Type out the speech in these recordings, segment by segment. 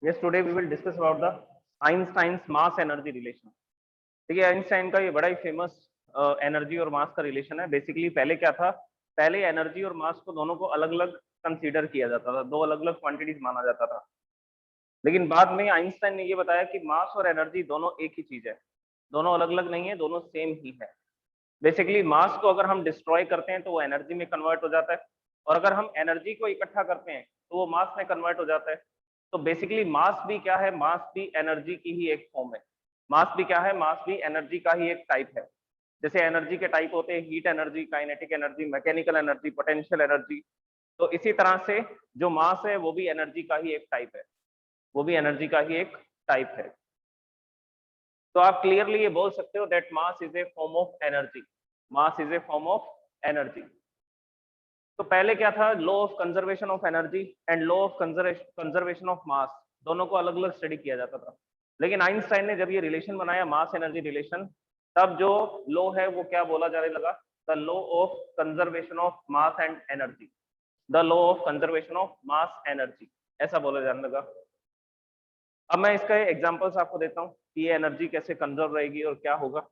Yes, today we will discuss about the Einstein's mass energy relation. ठीक है, Einstein का ये बड़ा ही फेमस एनर्जी और मास का रिलेशन है। बेसिकली पहले क्या था, पहले एनर्जी और मास को दोनों को अलग अलग कंसीडर किया जाता था, दो अलग अलग क्वांटिटीज माना जाता था। लेकिन बाद में आइंस्टाइन ने ये बताया कि मास और एनर्जी दोनों एक ही चीज है, दोनों अलग अलग नहीं है, दोनों सेम ही है। बेसिकली मास को अगर हम डिस्ट्रॉय करते हैं तो वो एनर्जी में कन्वर्ट हो जाता है, और अगर हम एनर्जी को इकट्ठा करते हैं तो वो मास में कन्वर्ट हो जाता है। तो बेसिकली मास भी क्या है, मास भी एनर्जी की ही एक फॉर्म है। मास भी क्या है, मास भी एनर्जी का ही एक टाइप है। जैसे एनर्जी के टाइप होते हैं heat energy, kinetic energy, mechanical energy, potential energy, तो इसी तरह से जो मास है वो भी एनर्जी का ही एक टाइप है, वो भी एनर्जी का ही एक टाइप है। तो आप क्लियरली ये बोल सकते हो that mass is a form of energy, mass is a form of energy. तो पहले क्या था, law of conservation of energy and law of conservation of मास, दोनों को अलग अलग स्टडी किया जाता था। लेकिन आइंस्टाइन ने जब ये रिलेशन बनाया, मास एनर्जी रिलेशन, तब जो लॉ है वो क्या बोला जाने लगा, the law of conservation of mass and energy, the law of conservation of mass energy, ऐसा बोला जाने लगा। अब मैं इसका एग्जांपल्स आपको देता हूँ कि ये एनर्जी कैसे कंजर्व रहेगी और क्या होगा।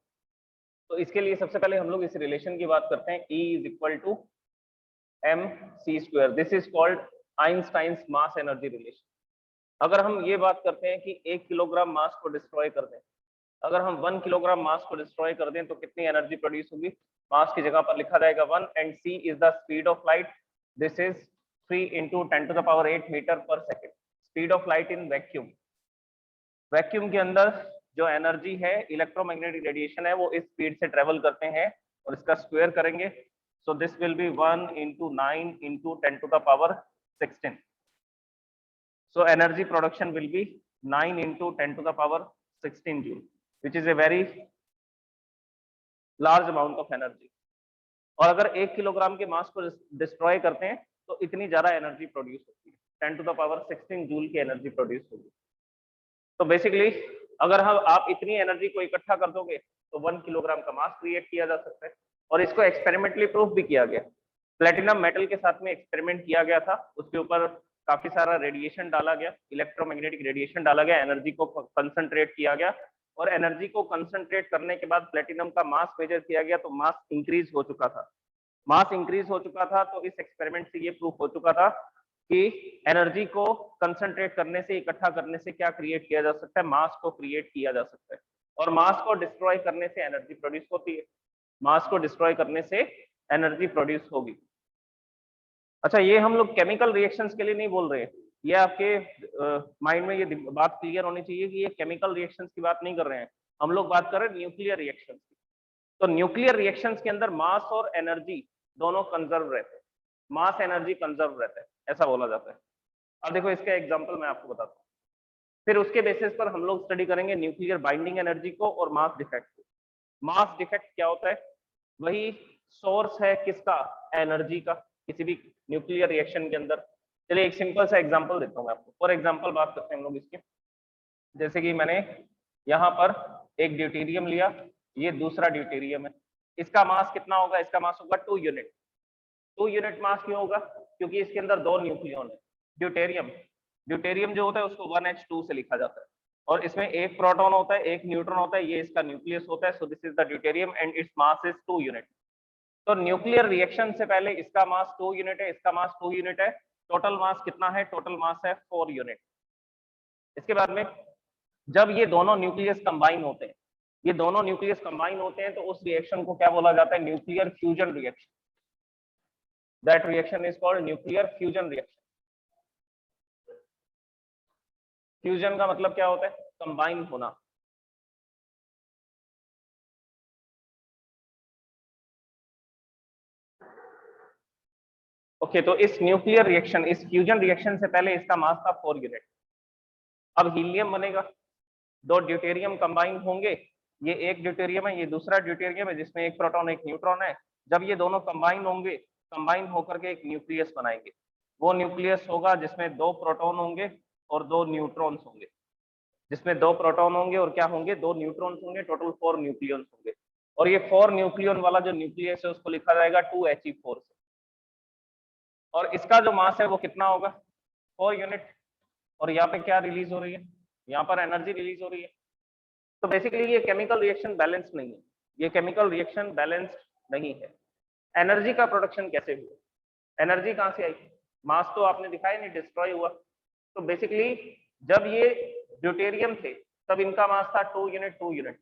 तो इसके लिए सबसे पहले हम लोग इस रिलेशन की बात करते हैं, E is equal to mc²। This is called Einstein's mass energy relation. अगर हम ये बात करते हैं कि 1 किलोग्राम मास को डिस्ट्रॉय कर दें, अगर हम 1 किलोग्राम मास को डिस्ट्रॉय कर दें तो कितनी एनर्जी प्रोड्यूस होगी, मास की जगह पर लिखा जाएगा 1 and c is the speed of light. This is 3 × 10⁸ metre per second, speed of light in vacuum. Vacuum के अंदर जो एनर्जी है, इलेक्ट्रोमैग्नेटिक रेडिएशन है, वो इस स्पीड से ट्रेवल करते हैं, और इसका स्क्वायर करेंगे, सो this will B 1 × 9 × 10⁻16। so energy production will be 9 × 10⁻16 joule, which is a very large amount of energy। और अगर 1 किलोग्राम के मास को डिस्ट्रॉय करते हैं तो इतनी ज्यादा एनर्जी प्रोड्यूस होती है, 10⁻16 जूल की एनर्जी प्रोड्यूस होगी। तो बेसिकली अगर हम आप इतनी एनर्जी को इकट्ठा कर दोगे तो 1 किलोग्राम का मास क्रिएट किया जा सकता है, और इसको एक्सपेरिमेंटली प्रूफ भी किया गया। प्लेटिनम मेटल के साथ में एक्सपेरिमेंट किया गया था, उसके ऊपर काफी सारा रेडिएशन डाला गया, इलेक्ट्रोमैग्नेटिक रेडिएशन डाला गया, एनर्जी को कंसंट्रेट किया गया, और एनर्जी को कंसंट्रेट करने के बाद प्लेटिनम का मास मेजर किया गया तो मास इंक्रीज हो चुका था। मास इंक्रीज हो चुका था तो इस एक्सपेरिमेंट से ये प्रूफ हो चुका था कि एनर्जी को कंसंट्रेट करने से, इकट्ठा करने से क्या क्रिएट किया जा सकता है, मास को क्रिएट किया जा सकता है। और मास को डिस्ट्रॉय करने से एनर्जी प्रोड्यूस होती है, मास को डिस्ट्रॉय करने से एनर्जी प्रोड्यूस होगी। अच्छा, ये हम लोग केमिकल रिएक्शंस के लिए नहीं बोल रहे हैं, ये आपके माइंड में ये बात क्लियर होनी चाहिए कि ये केमिकल रिएक्शंस की बात नहीं कर रहे हैं, हम लोग बात कर रहे हैं न्यूक्लियर रिएक्शंस की। तो न्यूक्लियर रिएक्शंस के अंदर मास और एनर्जी दोनों कंजर्व रहते हैं, मास एनर्जी कंजर्व रहता है, ऐसा बोला जाता है। अब देखो इसका एग्जांपल मैं आपको बताता हूँ, फिर उसके बेसिस पर हम लोग स्टडी करेंगे न्यूक्लियर बाइंडिंग एनर्जी को और मास डिफेक्ट को। मास डिफेक्ट क्या होता है, वही सोर्स है किसका, एनर्जी का, किसी भी न्यूक्लियर रिएक्शन के अंदर। चलिए एक सिंपल सा एग्जांपल देता हूँ मैं आपको। फॉर एग्जांपल बात करते हैं हम लोग इसके, जैसे कि मैंने यहाँ पर एक ड्यूटेरियम लिया, ये दूसरा ड्यूटेरियम है, इसका मास कितना होगा, इसका मास होगा 2 यूनिट। 2 यूनिट मास क्यों होगा, क्योंकि इसके अंदर 2 न्यूक्लियन है। ड्यूटेरियम जो होता है उसको 1h2 से लिखा जाता है, और इसमें एक प्रोटॉन होता है, एक न्यूट्रॉन होता है, ये इसका न्यूक्लियस होता है। So this is the deuterium and its mass is 2 unit. तो न्यूक्लियर रिएक्शन से पहले इसका मास 2 यूनिट है, इसका मास 2 यूनिट है, टोटल मास कितना है, टोटल मास है 4 यूनिट। इसके बाद में जब ये दोनों न्यूक्लियस कंबाइन होते हैं, ये दोनों न्यूक्लियस कंबाइन होते हैं तो उस रिएक्शन को क्या बोला जाता है, nuclear fusion reaction. That reaction is called nuclear fusion reaction. Fusion का मतलब क्या होता है, कंबाइन होना। ओके, तो इस न्यूक्लियर रिएक्शन, इस फ्यूजन रिएक्शन से पहले इसका मास था 4 यूनिट। अब हीलियम बनेगा, 2 ड्यूटेरियम कंबाइन होंगे, ये एक ड्यूटेरियम है, ये दूसरा ड्यूटेरियम है जिसमें एक प्रोटॉन एक न्यूट्रॉन है। जब ये दोनों कंबाइन होंगे, कंबाइन होकर के एक न्यूक्लियस बनाएंगे। वो न्यूक्लियस होगा जिसमें 2 प्रोटॉन होंगे और 2 न्यूट्रॉन्स होंगे, जिसमें 2 प्रोटॉन होंगे और क्या होंगे, 2 न्यूट्रॉन्स होंगे, टोटल 4 न्यूक्लियंस होंगे। और ये 4 न्यूक्लियन वाला जो न्यूक्लियस है उसको लिखा जाएगा 2He4 से। और इसका जो मास है वो कितना होगा, 4 यूनिट। और यहाँ पे क्या रिलीज हो रही है, यहाँ पर एनर्जी रिलीज हो रही है। तो बेसिकली ये केमिकल रिएक्शन बैलेंस नहीं है, ये केमिकल रिएक्शन बैलेंस्ड नहीं है। एनर्जी का प्रोडक्शन कैसे हुआ, एनर्जी कहाँ से आई, मास तो आपने दिखाया नहीं, डिस्ट्रॉय हुआ। तो बेसिकली जब ये ड्यूटेरियम थे तब इनका मास था 2 यूनिट 2 यूनिट,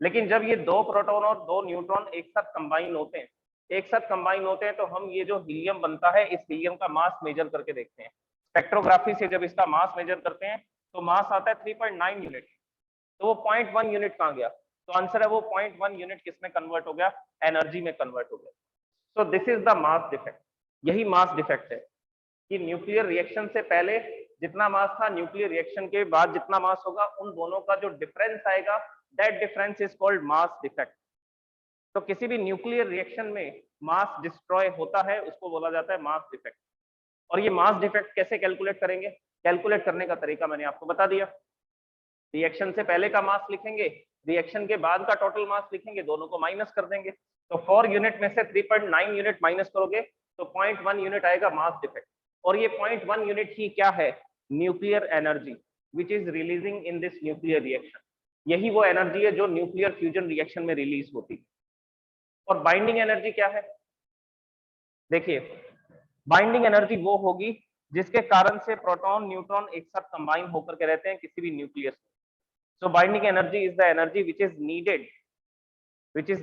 लेकिन जब ये 2 प्रोटॉन और 2 न्यूट्रॉन एक साथ कंबाइन होते हैं, तो हम ये जो हीलियम बनता है, इस हीलियम का मास मेजर करके देखते हैं। स्पेक्ट्रोग्राफी से जब इसका मास मेजर करते हैं तो मास आता है 3.9 यूनिट। तो वो 0.1 यूनिट कहाँ गया, तो आंसर है वो 0.1 यूनिट किस में कन्वर्ट हो गया, एनर्जी में कन्वर्ट हो गया। So this is the mass defect, यही मास डिफेक्ट है कि न्यूक्लियर रिएक्शन से पहले जितना मास था, न्यूक्लियर रिएक्शन के बाद जितना मास होगा, उन दोनों का जो डिफरेंस आएगा, that difference is called mass defect. तो किसी भी न्यूक्लियर रिएक्शन में मास डिस्ट्रॉय होता है, उसको बोला जाता है मास डिफेक्ट। और ये मास डिफेक्ट कैसे कैलकुलेट करेंगे, कैलकुलेट करने का तरीका मैंने आपको बता दिया। रिएक्शन से पहले का मास लिखेंगे, रिएक्शन के बाद का टोटल मास लिखेंगे, दोनों को माइनस कर देंगे। तो 4 यूनिट में से 3.9 यूनिट माइनस करोगे तो 0.1 यूनिट आएगा मास डिफेक्ट। और ये 0.1 यूनिट ही क्या है, nuclear energy which is releasing in this nuclear reaction. यही वो एनर्जी है जो न्यूक्लियर फ्यूजन रिएक्शन में रिलीज होती है। और बाइंडिंग एनर्जी क्या है, देखिए बाइंडिंग एनर्जी वो होगी जिसके कारण से प्रोटॉन न्यूट्रॉन एक साथ कंबाइन होकर के रहते हैं किसी भी न्यूक्लियस में। So binding energy is the energy which is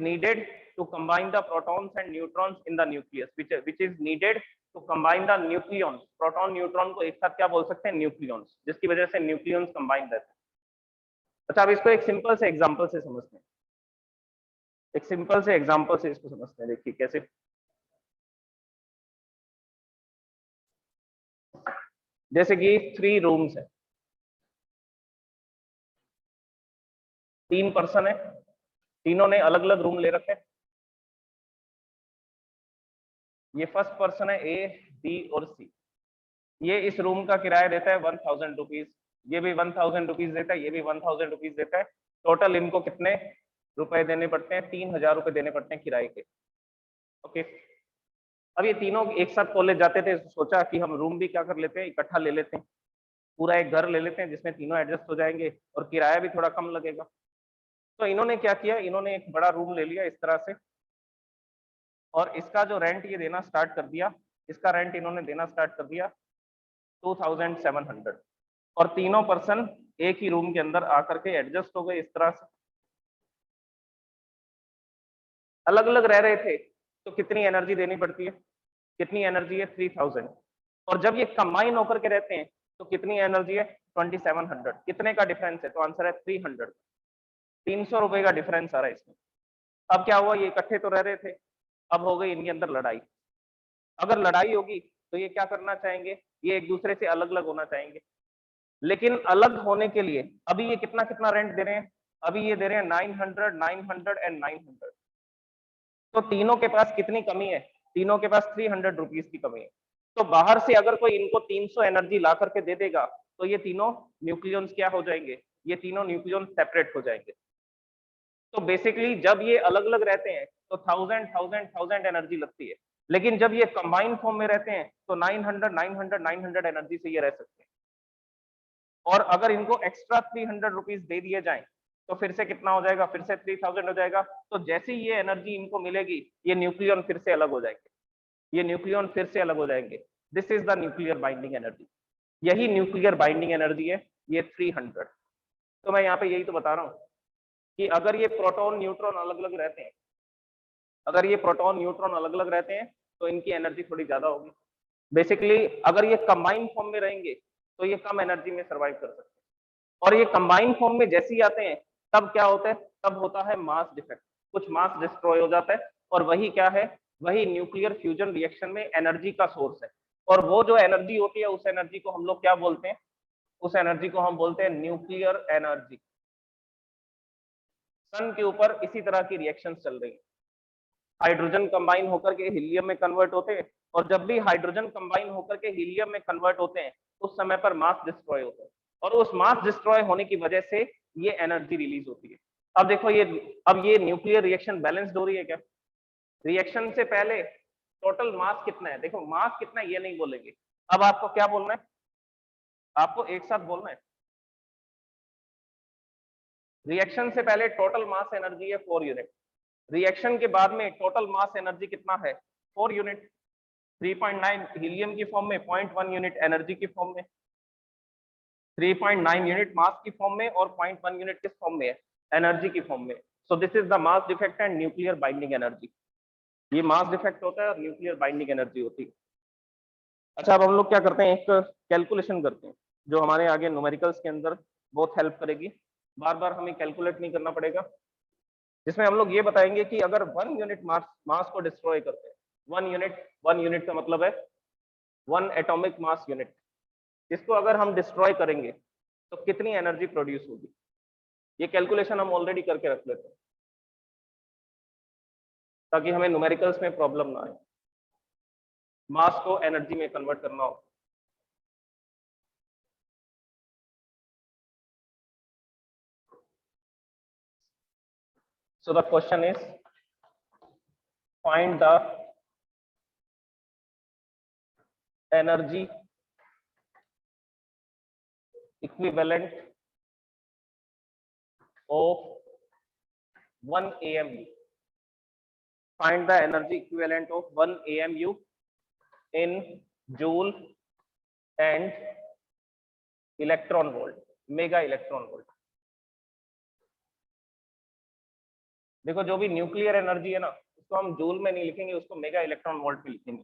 needed to combine the protons and neutrons in the nucleus, which is needed to combine the nucleons। Proton neutron को एक साथ क्या बोल सकते हैं, न्यूक्लियॉन्स, जिसकी वजह से न्यूक्लियॉन्स कंबाइन रहते हैं। अच्छा, अब इसको एक सिंपल से एग्जांपल से समझते हैं, एक सिंपल से एग्जांपल से इसको समझते हैं। देखिए कैसे, जैसे कि 3 रूम्स है, 3 पर्सन है, तीनों ने अलग अलग रूम ले रखे। ये फर्स्ट पर्सन है ए, बी और सी। ये इस रूम का किराया देता है 1000 रुपीज, ये भी 1000 रुपीज देता है, ये भी 1000 रुपीज देता है। टोटल इनको कितने रुपए देने पड़ते हैं, 3000 रुपए देने पड़ते हैं किराए के। ओके, अब ये तीनों एक साथ कॉलेज जाते थे, सोचा कि हम रूम भी क्या कर लेते हैं, इकट्ठा ले लेते हैं, पूरा एक घर ले लेते हैं जिसमें तीनों एडजस्ट हो जाएंगे और किराया भी थोड़ा कम लगेगा। तो इन्होंने क्या किया, इन्होंने एक बड़ा रूम ले लिया इस तरह से, और इसका जो रेंट ये देना स्टार्ट कर दिया, इसका रेंट इन्होंने देना स्टार्ट कर दिया 2700। और तीनों पर्सन एक ही रूम के अंदर आकर के एडजस्ट हो गए इस तरह से, अलग अलग रह रहे थे। तो कितनी एनर्जी देनी पड़ती है, कितनी एनर्जी है, 3000। और जब ये कंबाइन होकर के रहते हैं तो कितनी एनर्जी है, 2700। कितने का डिफरेंस है, तो आंसर है 300। 300 रुपए का डिफरेंस आ रहा है इसमें। अब क्या हुआ, ये इकट्ठे तो रह रहे थे, अब हो गई इनके अंदर लड़ाई। अगर लड़ाई होगी तो ये क्या करना चाहेंगे, ये एक दूसरे से अलग अलग होना चाहेंगे। लेकिन अलग होने के लिए अभी ये कितना कितना रेंट दे रहे हैं, अभी ये दे रहे हैं 900, 900 एंड 900। तो तीनों के पास कितनी कमी है, तीनों के पास 300 रुपीज की कमी है। तो बाहर से अगर कोई इनको 300 एनर्जी ला करके दे देगा तो ये तीनों न्यूक्लियॉन्स क्या हो जाएंगे, ये तीनों न्यूक्लियॉन्स सेपरेट हो जाएंगे। तो बेसिकली जब ये अलग अलग रहते हैं तो 1000 एनर्जी लगती है, लेकिन जब ये कंबाइंड फॉर्म में रहते हैं तो 900 एनर्जी से ये रह सकते हैं। और अगर इनको एक्स्ट्रा 300 रुपीज दे दिए जाएं तो फिर से कितना हो जाएगा, फिर से 3000 हो जाएगा। तो जैसे ही ये एनर्जी इनको मिलेगी, ये न्यूक्लियॉन फिर से अलग हो जाएंगे, ये न्यूक्लियॉन फिर से अलग हो जाएंगे। This is the nuclear binding energy, यही न्यूक्लियर बाइंडिंग एनर्जी है, ये 300। तो मैं यहाँ पे यही तो बता रहा हूँ कि अगर ये प्रोटॉन न्यूट्रॉन अलग अलग रहते हैं, अगर ये प्रोटॉन न्यूट्रॉन अलग अलग रहते हैं तो इनकी एनर्जी थोड़ी ज्यादा होगी। बेसिकली अगर ये कंबाइंड फॉर्म में रहेंगे तो ये कम एनर्जी में सर्वाइव कर सकते हैं। और ये कंबाइंड फॉर्म में जैसे ही आते हैं तब क्या होता है, तब होता है मास डिफेक्ट, कुछ मास डिस्ट्रॉय हो जाता है। और वही क्या है, वही न्यूक्लियर फ्यूजन रिएक्शन में एनर्जी का सोर्स है। और वो जो एनर्जी होती है, उस एनर्जी को हम लोग क्या बोलते हैं, उस एनर्जी को हम बोलते हैं न्यूक्लियर एनर्जी। सन के ऊपर इसी तरह की रिएक्शन चल रही है, हाइड्रोजन कंबाइन होकर के हीलियम में कन्वर्ट होते हैं, और जब भी हाइड्रोजन कंबाइन होकर के हीलियम में कन्वर्ट होते हैं उस समय पर मास डिस्ट्रॉय होता है, और उस मास डिस्ट्रॉय होने की वजह से ये एनर्जी रिलीज होती है। अब देखो ये, अब ये न्यूक्लियर रिएक्शन बैलेंस्ड हो रही है क्या, रिएक्शन से पहले टोटल मास कितना है, देखो मास कितना है ये नहीं बोलेंगे, अब आपको क्या बोलना है, आपको एक साथ बोलना है। रिएक्शन से पहले टोटल मास एनर्जी है 4 यूनिट, रिएक्शन के बाद में टोटल मास एनर्जी कितना है 4 यूनिट। 3.9 हीलियम की फॉर्म में, 0.1 यूनिट एनर्जी की फॉर्म में, 3.9 यूनिट मास की फॉर्म में और 0.1 यूनिट किस फॉर्म में है, एनर्जी की फॉर्म में। So this is the mass defect and nuclear binding energy. ये मास डिफेक्ट होता है और न्यूक्लियर बाइंडिंग एनर्जी होती है। अच्छा, अब हम लोग क्या करते हैं, एक कैलकुलेशन करते हैं जो हमारे आगे न्यूमेरिकल्स के अंदर बहुत हेल्प करेगी। बार बार हमें कैलकुलेट नहीं करना पड़ेगा, जिसमें हम लोग ये बताएंगे कि अगर 1 यूनिट मास को डिस्ट्रॉय करते हैं, 1 यूनिट का मतलब है 1 एटॉमिक मास यूनिट, इसको अगर हम डिस्ट्रॉय करेंगे तो कितनी एनर्जी प्रोड्यूस होगी। ये कैलकुलेशन हम ऑलरेडी करके रख लेते हैं ताकि हमें न्यूमेरिकल्स में प्रॉब्लम ना आए, मास को एनर्जी में कन्वर्ट करना हो। So the question is, find the energy equivalent of 1 AMU. Find the energy equivalent of 1 AMU in joule and electron volt, mega electron volt. देखो, जो भी न्यूक्लियर एनर्जी है ना, उसको हम जूल में नहीं लिखेंगे, उसको मेगा इलेक्ट्रॉन वोल्ट में लिखेंगे।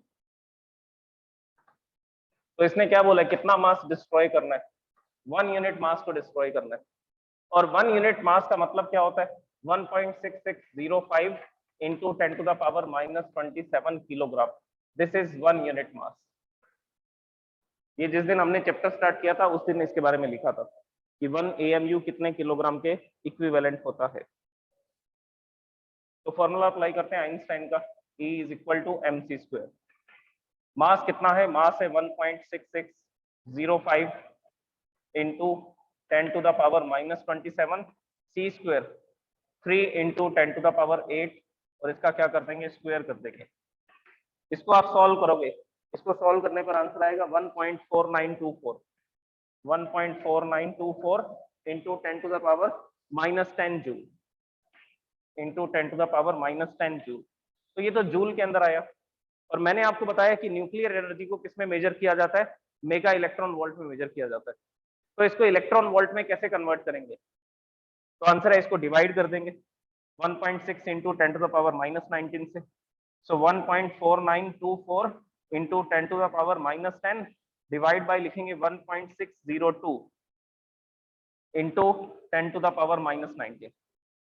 तो इसने क्या बोला, कितना मास डिस्ट्रॉय करना है, 1 यूनिट मास को डिस्ट्रॉय करना है। और 1 यूनिट मास का मतलब क्या होता है, 1.6605 into 10 to the power -27 kilogram. This is 1 unit mass. ये जिस दिन हमने चैप्टर स्टार्ट किया था उस दिन इसके बारे में लिखा था कि 1 AMU कितने किलोग्राम के इक्विवेलेंट होता है। तो फॉर्मूला अप्लाई करते हैं आइंस्टाइन का, E is equal to mc²। Mass कितना है, मास है 1.6605 into 10 to the power -27, c² 3 into 10 to the power 8, और इसका क्या कर देंगे, स्क्वायर कर देंगे। इसको आप सॉल्व करोगे, इसको सॉल्व करने पर आंसर आएगा 1.4924, 1.4924 into 10 to the power -10 joule, into 10 to the power -10 joule. तो ये तो जूल के अंदर आया। और मैंने आपको बताया कि न्यूक्लियर एनर्जी को किसमें मेजर किया जाता है, मेगा इलेक्ट्रॉन वोल्ट में मेजर किया जाता है। तो इसको इलेक्ट्रॉन वोल्ट में कैसे कन्वर्ट करेंगे, तो आंसर है इसको डिवाइड कर देंगे 1.6 इंटू 10 टू द पावर -19 से। So 1.4924 into 10 to the power -10 divide by लिखेंगे 1.602 इंटू 10 टू द पावर -19।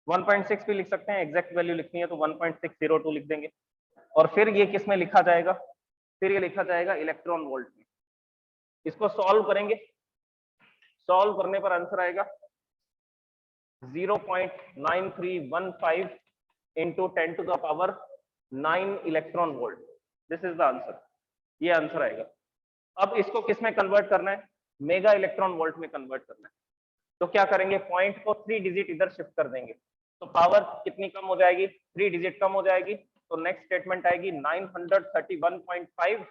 1.6 भी लिख सकते हैं, एग्जैक्ट वैल्यू लिखनी है तो 1.602 लिख देंगे। और फिर ये किस में लिखा जाएगा, फिर ये लिखा जाएगा इलेक्ट्रॉन वोल्ट में। इसको सॉल्व करेंगे, सॉल्व करने पर आंसर आएगा 0.9315 into 10 to the power 9 electron volt. This is the answer, ये आंसर आएगा। अब इसको किस में कन्वर्ट करना है, मेगा इलेक्ट्रॉन वोल्ट में कन्वर्ट करना है। तो क्या करेंगे, पॉइंट को 3 डिजिट इधर शिफ्ट कर देंगे, तो पावर कितनी कम हो जाएगी, 3 डिजिट कम हो जाएगी। तो नेक्स्ट स्टेटमेंट आएगी 931.5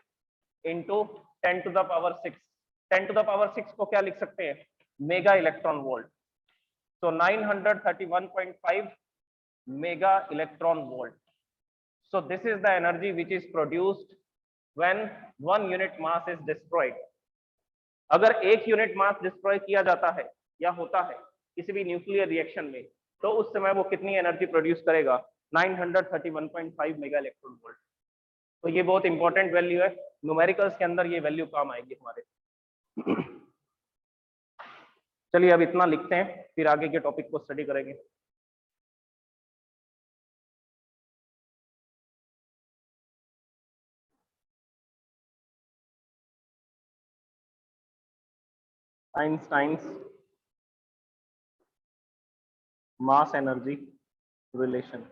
into 10 to the power 6। 10 to the power 6 को क्या लिख सकते हैं, मेगा इलेक्ट्रॉन वोल्ट। तो 931.5 mega electron volt. So this is the energy which is produced when 1 unit mass is destroyed. अगर 1 यूनिट मास डिस्ट्रॉय किया जाता है या होता है किसी भी न्यूक्लियर रिएक्शन में, तो उस समय वो कितनी एनर्जी प्रोड्यूस करेगा, 931.5 मेगा इलेक्ट्रॉन वोल्ट। तो ये बहुत इंपॉर्टेंट वैल्यू है, न्यूमेरिकल्स के अंदर ये वैल्यू काम आएगी हमारे। चलिए अब इतना लिखते हैं, फिर आगे के टॉपिक को स्टडी करेंगे। Einstein's mass energy relation।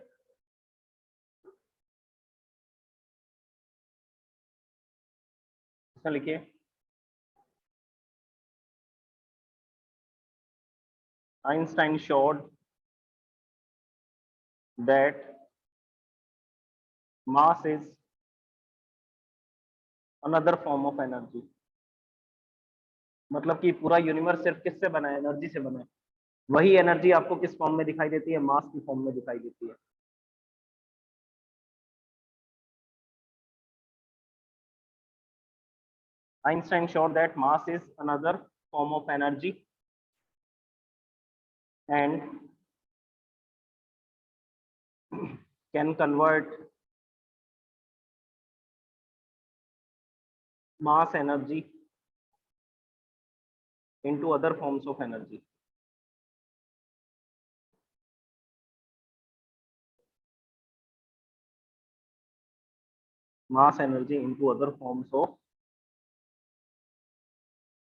इसमें लिखिए Einstein showed that mass is another form of energy। मतलब कि पूरा यूनिवर्स सिर्फ किससे बना है, एनर्जी से बना है। वही एनर्जी आपको किस फॉर्म में दिखाई देती है, मास की फॉर्म में दिखाई देती है। Einstein showed that mass is another form of energy and can convert mass energy into other forms of energy. Mass energy into other forms of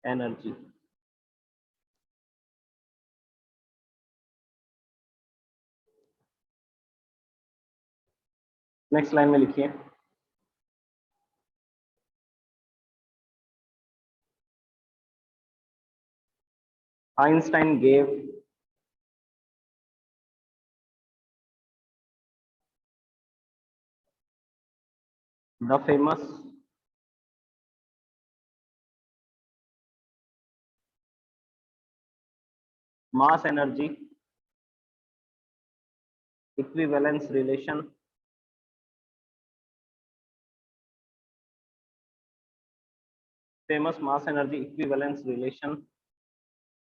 energy. Next line में लिखिए, Einstein gave the famous mass energy equivalence relation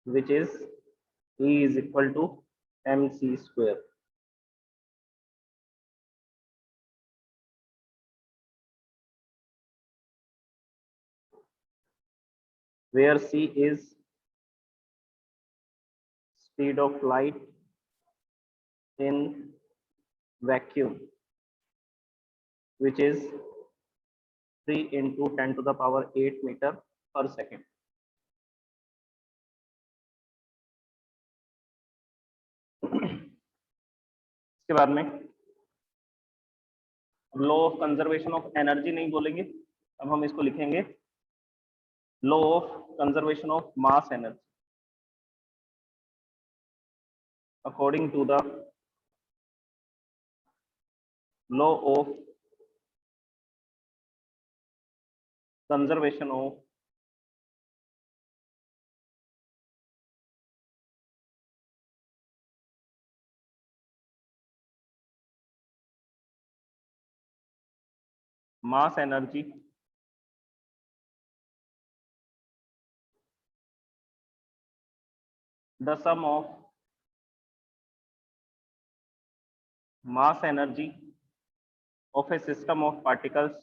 which is E is equal to mc square. Where c is speed of light in vacuum, which is 3 into 10 to the power 8 meter per second. इसके बाद में law of conservation of energy नहीं बोलेंगे, अब हम इसको लिखेंगे law of conservation of mass energy according to the law of conservation of mass energy the sum of mass energy of a system of particles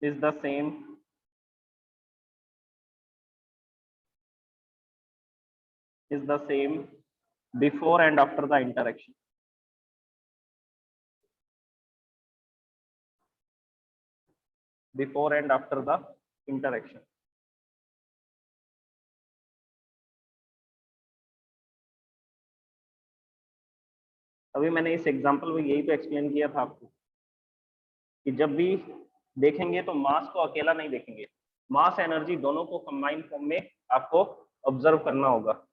is the same before and after the interaction. Before and after the interaction. अभी मैंने इस example में यही तो explain किया था आपको कि जब भी देखेंगे तो मास को अकेला नहीं देखेंगे, मास एनर्जी दोनों को कंबाइन फॉर्म में आपको ऑब्जर्व करना होगा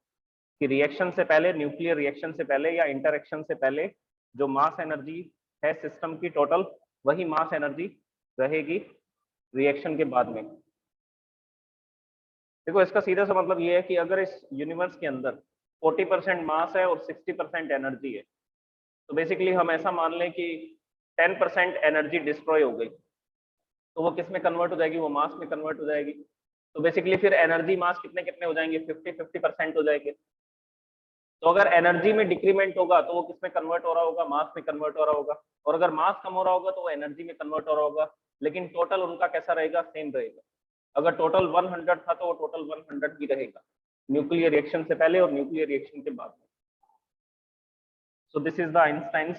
कि रिएक्शन से पहले, न्यूक्लियर रिएक्शन से पहले या इंटरेक्शन से पहले जो मास एनर्जी है सिस्टम की टोटल, वही मास एनर्जी रहेगी रिएक्शन के बाद में। देखो इसका सीधा सा मतलब ये है कि अगर इस यूनिवर्स के अंदर 40% मास है और 60% एनर्जी है, तो बेसिकली हम ऐसा मान लें कि 10% एनर्जी डिस्ट्रॉय हो गई, तो वो किस में कन्वर्ट हो जाएगी, वो मास में कन्वर्ट हो जाएगी। तो बेसिकली फिर एनर्जी मास कितने कितने हो जाएंगे, 50-50% हो जाएंगे। तो अगर एनर्जी में डिक्रीमेंट होगा तो वो किस में कन्वर्ट हो रहा होगा, मास में कन्वर्ट हो रहा होगा, और अगर मास कम हो रहा होगा तो वो एनर्जी में कन्वर्ट हो रहा होगा, लेकिन टोटल उनका कैसा रहेगा, सेम रहेगा। अगर टोटल 100 था तो वो टोटल 100 ही रहेगा, न्यूक्लियर रिएक्शन से पहले और न्यूक्लियर रिएक्शन के बाद में। So this is the Einstein's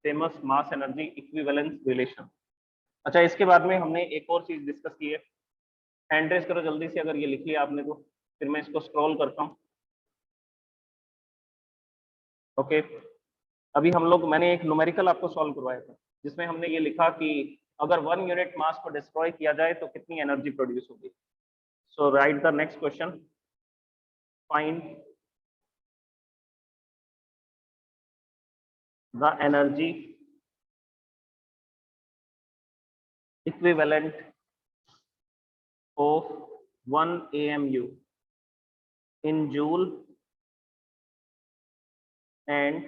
famous mass energy equivalence relation. अच्छा, इसके बाद में हमने एक और चीज डिस्कस की है, हैंड रेस करो जल्दी से अगर ये लिख लिया आपने तो, फिर मैं इसको स्क्रॉल करता हूँ। ओके, अभी हम लोग, मैंने एक न्यूमेरिकल आपको सॉल्व करवाया था जिसमें हमने ये लिखा कि अगर 1 यूनिट मास को डिस्ट्रॉय किया जाए तो कितनी एनर्जी प्रोड्यूस होगी। So write the next question, find the energy equivalent of 1 AMU in joule and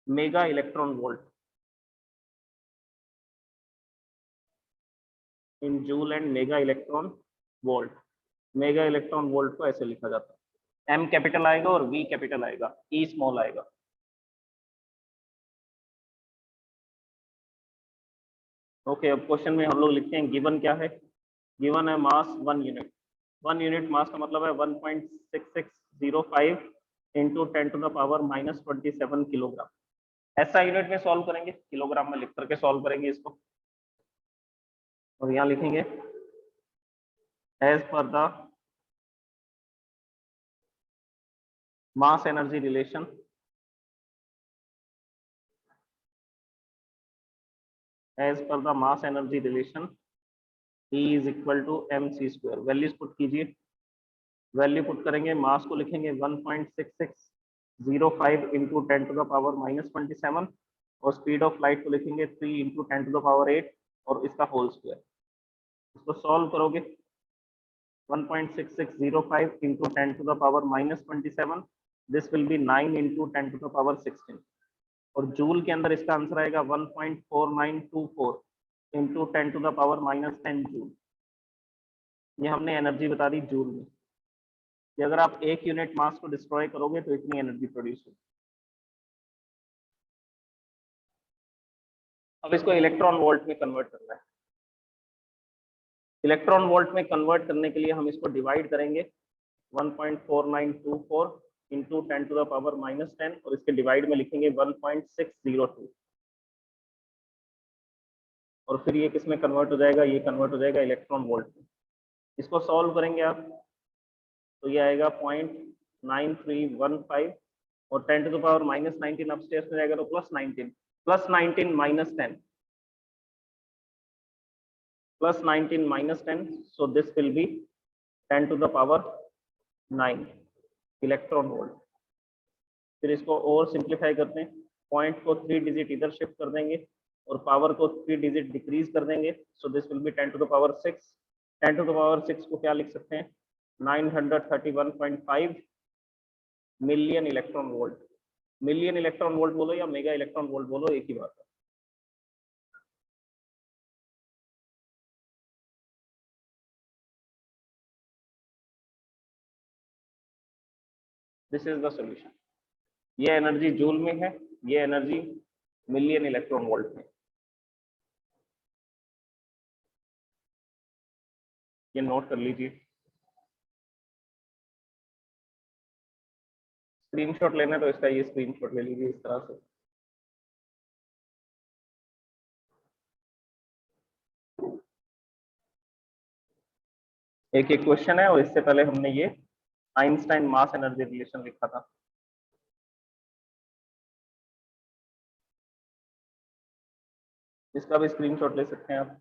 mega electron volt in joule and mega electron volt. Mega electron volt को ऐसे लिखा जाता है, M कैपिटल आएगा और V कैपिटल आएगा, E small आएगा। Okay, अब क्वेश्चन में हम लोग लिखते हैं गिवन क्या है। गिवन है मास 1 यूनिट। 1 यूनिट मास का मतलब है 1.6605 into 10 to the power -27 kilogram. ऐसा यूनिट में सॉल्व करेंगे, किलोग्राम में लिख करके सॉल्व करेंगे इसको, और यहाँ लिखेंगे as per the mass energy relation as per the mass energy relation E is equal to mc square. Values put कीजिए, वैल्यू पुट करेंगे, मास को लिखेंगे 1.6605 इंटू 10 टू द पावर -27 और स्पीड ऑफ लाइट को लिखेंगे 3 इंटू 10 टू द पावर 8 और इसका whole square. इसको सॉल्व करोगे 1.6605 into 10 to the power -27, this will be 9 into 10 to the power 16 और जूल के अंदर इसका आंसर आएगा 1.4924 into 10 to the power -10 joule. ये हमने एनर्जी बता दी जूल में, कि अगर आप 1 यूनिट मास को डिस्ट्रॉय करोगे तो इतनी एनर्जी प्रोड्यूस होगी। अब इसको इलेक्ट्रॉन वोल्ट में कन्वर्ट करना है। इलेक्ट्रॉन वोल्ट में कन्वर्ट करने के लिए हम इसको डिवाइड करेंगे 1.4924 इंटू 10 टू द पावर -10 और इसके डिवाइड में लिखेंगे 1.602 और फिर ये किस में कन्वर्ट हो जाएगा, ये कन्वर्ट हो जाएगा इलेक्ट्रॉन वोल्ट में। इसको सॉल्व करेंगे आप तो ये आएगा 0.9315 और 10 टू द पावर -19 अपस्टेयर्स में जाएगा तो +19 -10, so this will be 10 to the power 9 electron volt. फिर इसको और सिंप्लीफाई करते हैं, पॉइंट को 3 डिजिट इधर शिफ्ट कर देंगे और पावर को 3 डिजिट डिक्रीज कर देंगे, so this will be 10 to the power 6। 10 to the power 6 को क्या लिख सकते हैं, 931.5 million electron volt. Million electron volt बोलो या मेगा इलेक्ट्रॉन वोल्ट बोलो, एक ही बात है। This is the solution. ये एनर्जी जूल में है, ये एनर्जी मिलियन इलेक्ट्रॉन वोल्ट में। ये नोट कर लीजिए, स्क्रीनशॉट लेना है तो इसका ये स्क्रीनशॉट ले लीजिए इस तरह से। एक एक क्वेश्चन है और इससे पहले हमने ये आइंस्टाइन मास एनर्जी रिलेशन लिखा था। इसका भी स्क्रीनशॉट ले सकते हैं आप।